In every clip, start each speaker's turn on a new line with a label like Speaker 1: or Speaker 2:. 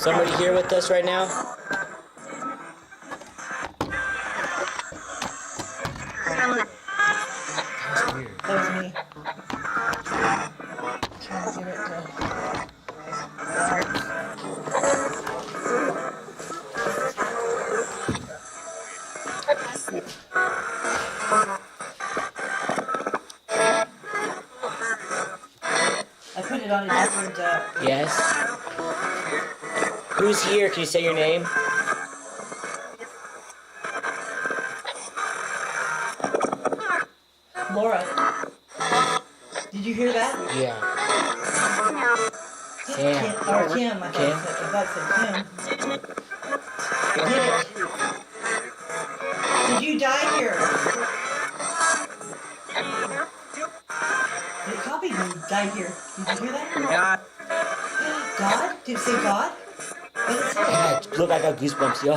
Speaker 1: Somebody here with us right now?
Speaker 2: That was me. Trying to get it to... I put it on a different...
Speaker 1: Yes. Who's here? Can you say your name?
Speaker 2: Laura. Did you hear that?
Speaker 1: Yeah. Sam.
Speaker 2: Or Kim. I
Speaker 1: Kim?
Speaker 2: thought it said Kim. Get it. Did you die here? They copied me. Die here. Did you hear that?
Speaker 3: God.
Speaker 2: God? Did it say God? What did it say?
Speaker 1: Yeah, look, I got goosebumps, yo.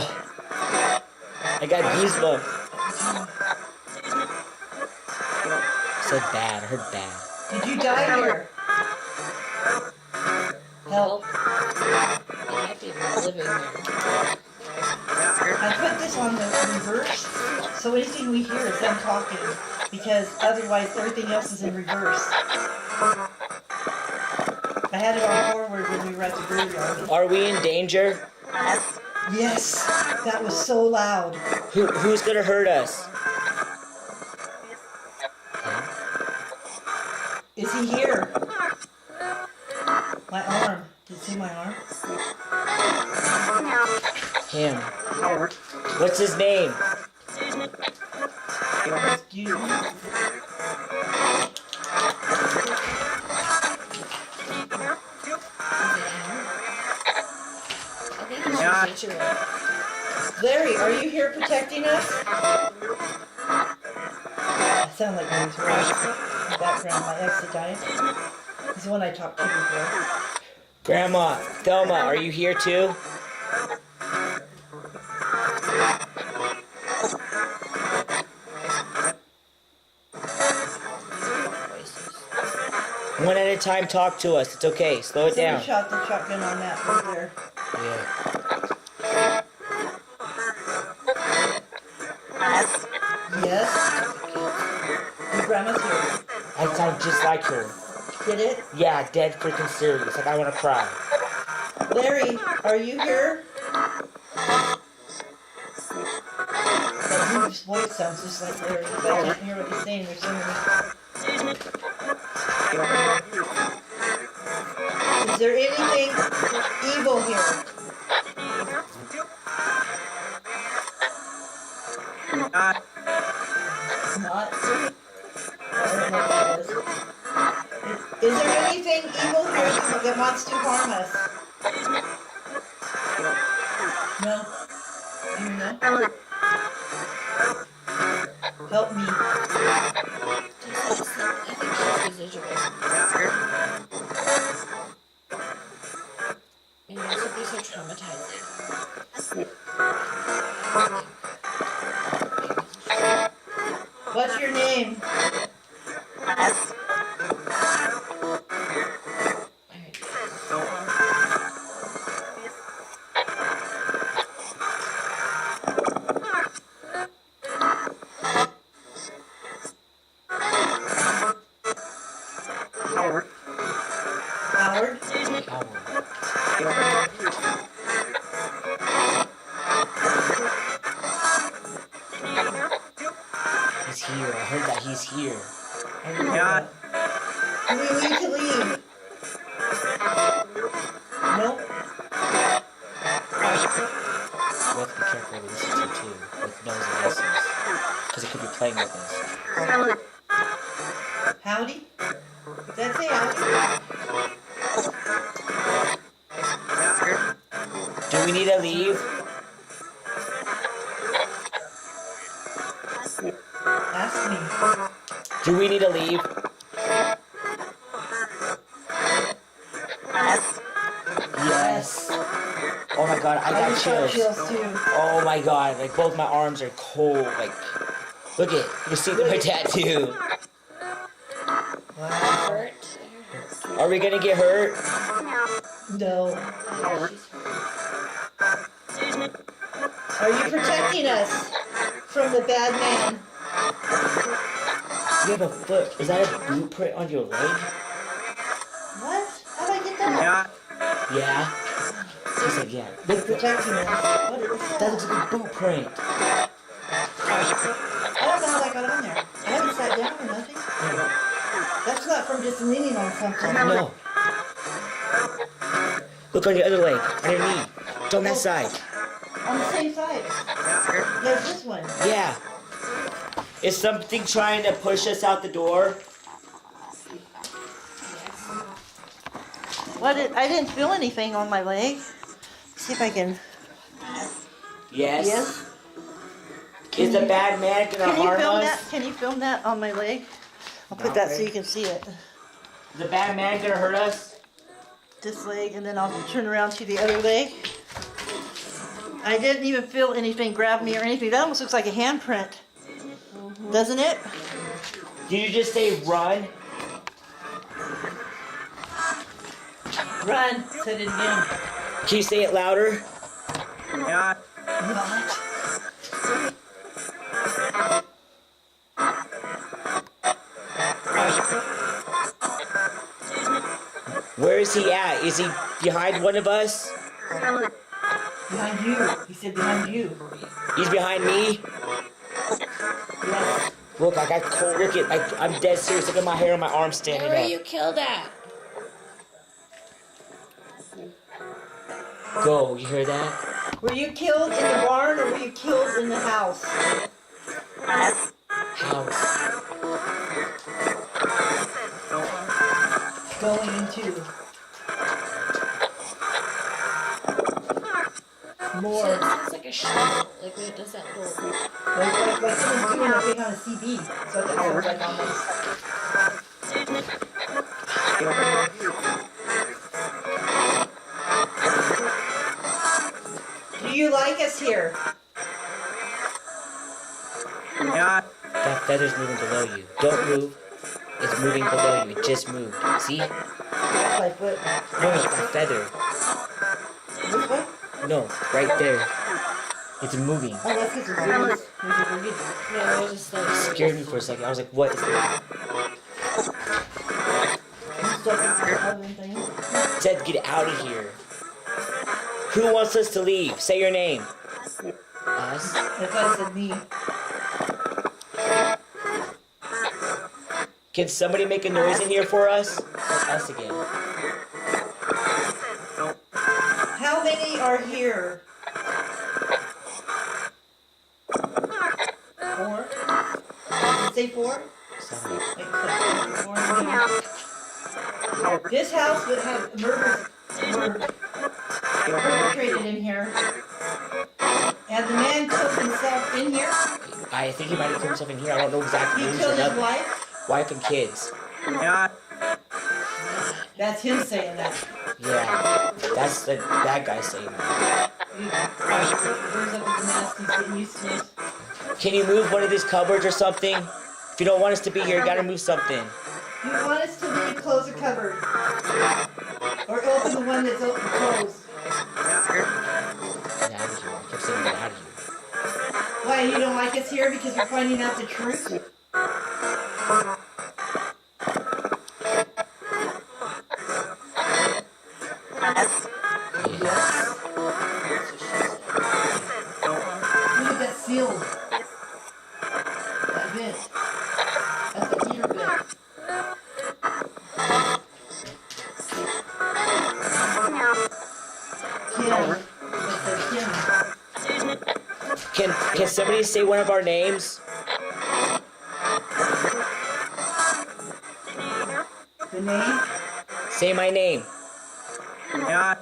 Speaker 1: I got goosebumps. Said bad. I heard bad.
Speaker 2: Did you die here? Help.
Speaker 4: You might be living there.
Speaker 2: I put this on the reverse, so anything we hear is them talking, because otherwise everything else is in reverse. I had it on forward when we were at the graveyard.
Speaker 1: Are we in danger?
Speaker 2: Yes, that was so loud.
Speaker 1: Who's gonna hurt us?
Speaker 2: Is he here? My arm. Did you see my arm?
Speaker 1: Him. What's his name?
Speaker 2: You.
Speaker 4: I think it's your situation.
Speaker 2: Larry, are you here protecting us? I sound like Larry's voice. In the background, my ex that died. He's the one I talked to before.
Speaker 1: Grandma, Thelma, are you here too? One at a time, talk to us. It's okay. Slow it down.
Speaker 2: Somebody shot the shotgun on that right there.
Speaker 1: Yeah.
Speaker 2: Yes? Your grandma's here.
Speaker 1: I sound just like her.
Speaker 2: Did it?
Speaker 1: Yeah, dead freaking serious. Like I want to cry.
Speaker 2: Larry, are you here? That his voice sounds just like Larry, but I can't hear what he's saying. There's so many. Is there anything evil here?
Speaker 3: God.
Speaker 2: It's not. I don't know what it is. Is there anything evil here that wants to harm us? No. Do you know? Help me.
Speaker 4: I think she's residual. Maybe this would be so traumatizing.
Speaker 2: What's your name?
Speaker 3: Howard.
Speaker 2: Howard?
Speaker 1: He's here. I heard that he's here.
Speaker 3: God.
Speaker 2: Do we need to leave? Nope.
Speaker 1: We have to be careful what we listen to too, with nose and listens, because it could be playing with us.
Speaker 2: Howdy? Did that say howdy?
Speaker 1: Do we need to leave?
Speaker 2: Ask me.
Speaker 1: Do we need to leave? Yes. Oh my god, I got
Speaker 2: just got
Speaker 1: chills.
Speaker 2: chills too.
Speaker 1: Oh my god, like both my arms are cold. Like, look at you see my tattoo.
Speaker 2: Wow.
Speaker 4: Hurt.
Speaker 1: Are we gonna get hurt?
Speaker 2: No.
Speaker 4: Yeah, she's hurt.
Speaker 2: Are you protecting us from the bad man?
Speaker 1: You have a foot. Is that a boot print on your leg?
Speaker 2: What? How did I get that?
Speaker 1: Yeah. He said yeah.
Speaker 2: You're protecting us. What is
Speaker 1: That
Speaker 2: that?
Speaker 1: looks like a boot print.
Speaker 2: I don't know how that got on there. I haven't sat down or nothing. That's not from just leaning on something.
Speaker 1: No. Look on your other leg. On your knee. It's on that side.
Speaker 2: On the same side. There's this one.
Speaker 1: Yeah. Is something trying to push us out the door?
Speaker 2: What? I didn't feel anything on my leg. See if I can.
Speaker 1: Yes.
Speaker 2: Yes.
Speaker 1: Is the bad man gonna
Speaker 2: Can you
Speaker 1: harm
Speaker 2: film
Speaker 1: us?
Speaker 2: that? Can you film that on my leg? I'll put that so you can see it.
Speaker 1: Is the bad man gonna hurt us?
Speaker 2: This leg, and then I'll turn around to the other leg. I didn't even feel anything grab me or anything. That almost looks like a handprint. Doesn't it?
Speaker 1: Did you just say run?
Speaker 2: Run. Said it again.
Speaker 1: Can you say it louder?
Speaker 3: Yeah.
Speaker 2: What?
Speaker 1: Where is he at? Is he behind one of us?
Speaker 2: Behind you. He said behind you.
Speaker 1: He's behind me?
Speaker 2: Yes.
Speaker 1: Look, I got cold. Look at, I'm dead serious. Look at my hair on my arm standing
Speaker 4: Where were
Speaker 1: up.
Speaker 4: you killed at?
Speaker 1: Go, you hear that?
Speaker 2: Were you killed in the barn or were you killed in the house?
Speaker 1: House.
Speaker 2: Going into. More.
Speaker 4: Shit, it sounds like a shovel. Like when it does that little.
Speaker 2: Like someone's doing a thing on a CD. So that sounds like almost. Do you like us here?
Speaker 3: Yeah.
Speaker 1: That feather's moving below you. Don't move. It's moving below you. It just moved. See? No,
Speaker 2: That's my foot.
Speaker 1: that feather.
Speaker 2: This one?
Speaker 1: No, right there. It's moving.
Speaker 2: Oh, that's because it's yours.
Speaker 4: No, it was just like.
Speaker 1: Scared me for a second. I was like, what is that? It said get out of here. Who wants us to leave? Say your name. Us?
Speaker 2: I thought it said me.
Speaker 1: Can somebody make a noise in here for us? Us again.
Speaker 2: How many are here? 4? Did it say 4?
Speaker 1: Sorry.
Speaker 2: This house would have murders were perpetrated in here. And the man killed himself in here.
Speaker 1: I think he might have killed himself in here. I don't know exactly.
Speaker 2: He
Speaker 1: who's
Speaker 2: killed his
Speaker 1: another.
Speaker 2: wife.
Speaker 1: Wife and kids.
Speaker 3: Yeah.
Speaker 2: That's him saying that.
Speaker 1: Yeah. That's that guy saying that.
Speaker 2: Where's up with the mask? He's getting used to it.
Speaker 1: Can you move one of these cupboards or something? If you don't want us to be here, you gotta move something.
Speaker 2: You want us to leave, close a cupboard. Or open the one that's open, closed.
Speaker 1: Get out of here. I kept saying get out of here.
Speaker 2: Why, you don't like us here because we're finding out the truth? Look at that seal. That vent. That's the heater vent. Kim.
Speaker 1: Can somebody say one of our names?
Speaker 2: The name?
Speaker 1: Say my name.
Speaker 3: Yeah.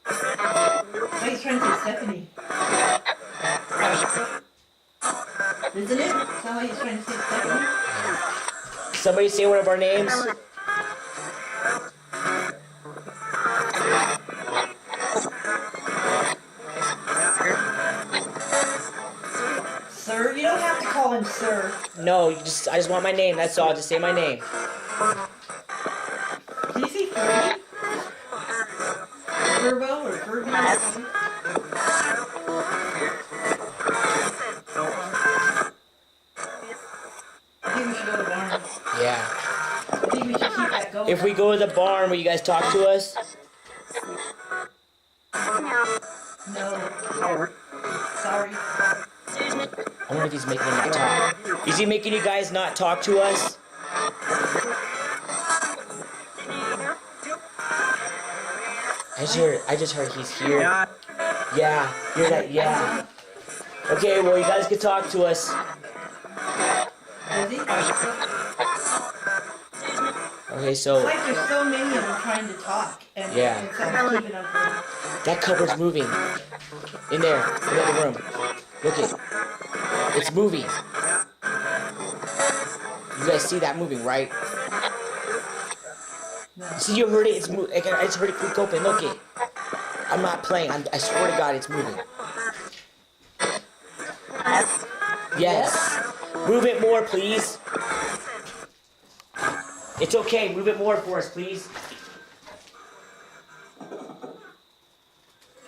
Speaker 2: Oh, he's trying to say Stephanie. Isn't it? Is that how he's trying to say Stephanie?
Speaker 1: Somebody say one of our names.
Speaker 2: Sir? You don't have to call him sir.
Speaker 1: No, I just want my name. That's all. Just say my name.
Speaker 2: Can you say 3? Turbo or Furby or something? I think we should go to the barn.
Speaker 1: Yeah.
Speaker 2: I think we should keep that going.
Speaker 1: If we go to the barn, will you guys talk to us?
Speaker 2: No. Sorry.
Speaker 1: I wonder if he's making them not talk. Is he making you guys not talk to us? I just heard he's here.
Speaker 3: Yeah.
Speaker 1: Yeah, hear that? Yeah. Okay, well, you guys can talk to us.
Speaker 2: Is he?
Speaker 1: Okay, so
Speaker 2: It's like there's so many of them trying to talk. And,
Speaker 1: Yeah.
Speaker 2: and someone's keeping them from.
Speaker 1: that cupboard's moving. In there, in the other room. Look it. It's moving. You guys see that moving, right?
Speaker 2: No.
Speaker 1: See, you heard it. It's moving. I just heard it click open. Look it. I'm not playing. I swear to God, it's moving. Yes. Move it more, please. It's okay. Move it more for us, please.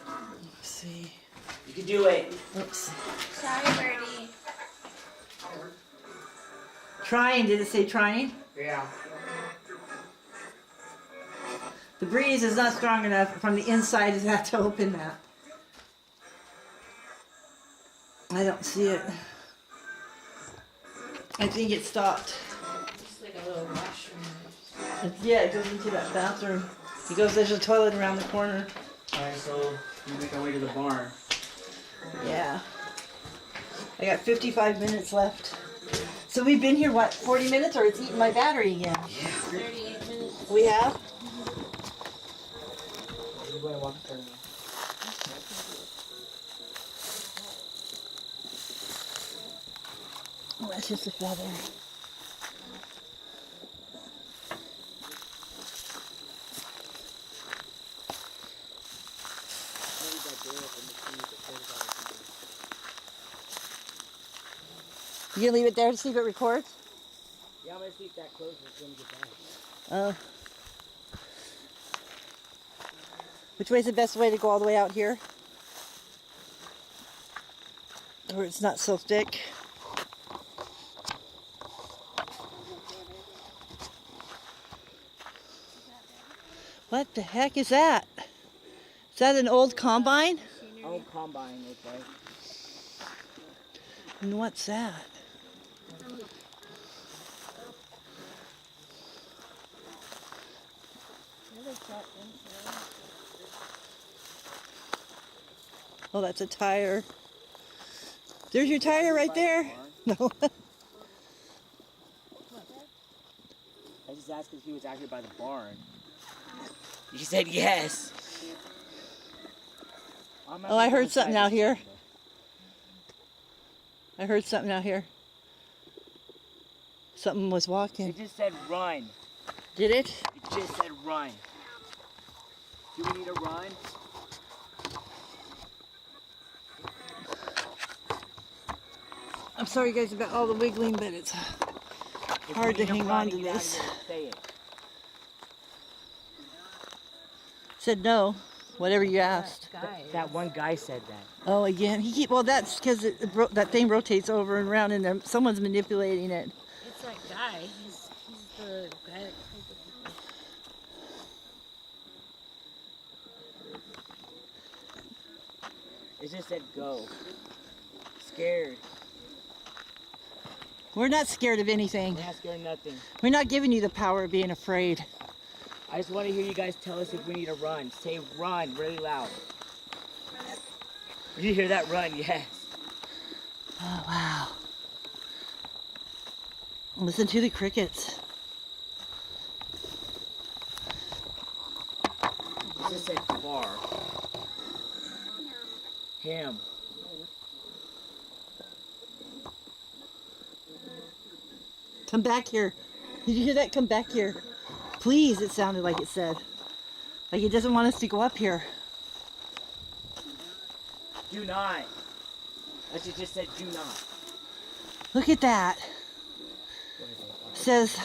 Speaker 2: Let's see.
Speaker 1: You can do it.
Speaker 2: Let's see.
Speaker 4: Sorry, Birdie.
Speaker 2: Trying, did it say trying?
Speaker 1: Yeah.
Speaker 2: The breeze is not strong enough from the inside to have to open that. I don't see it. I think it stopped.
Speaker 4: It's like a little washroom.
Speaker 2: Yeah, it goes into that bathroom. He goes, there's a toilet around the corner.
Speaker 1: Alright, so we make our way to the barn.
Speaker 2: Yeah. I got 55 minutes left. So we've been here, what, 40 minutes, or it's eating my battery again?
Speaker 4: 38 minutes.
Speaker 2: We have? Oh, that's just a feather. You gonna leave it there to see if it records?
Speaker 1: Yeah, I'm gonna see if that closes when we get back.
Speaker 2: Which way is the best way to go all the way out here? Where it's not so thick. What the heck is that? Is that an old combine?
Speaker 1: Old combine, okay.
Speaker 2: And what's that? Oh, that's a tire. There's your tire right there. No.
Speaker 1: I just asked if he was out here by the barn. You said yes.
Speaker 2: Oh, I heard something out here. I heard something out here. Something was walking.
Speaker 1: It just said run.
Speaker 2: Did it?
Speaker 1: It just said run. Do we need to run?
Speaker 2: I'm sorry guys about all the wiggling, but it's hard to hang on to this.
Speaker 1: Say it.
Speaker 2: Said no, whatever you asked.
Speaker 1: That one guy said that.
Speaker 2: Oh, again, well, that's because that thing rotates over and around, and someone's manipulating it.
Speaker 4: It's that guy. He's the guy that
Speaker 1: It just said go. Scared.
Speaker 2: We're not scared of anything.
Speaker 1: We're not scared of nothing.
Speaker 2: We're not giving you the power of being afraid.
Speaker 1: I just want to hear you guys tell us if we need to run. Say run really loud. Did you hear that run? Yes.
Speaker 2: Oh, wow. Listen to the crickets.
Speaker 1: It just said far. Him.
Speaker 2: Come back here. Did you hear that? Come back here. Please, it sounded like it said. Like it doesn't want us to go up here.
Speaker 1: Do not. That just said do not.
Speaker 2: Look at that.
Speaker 1: What is it?
Speaker 2: Says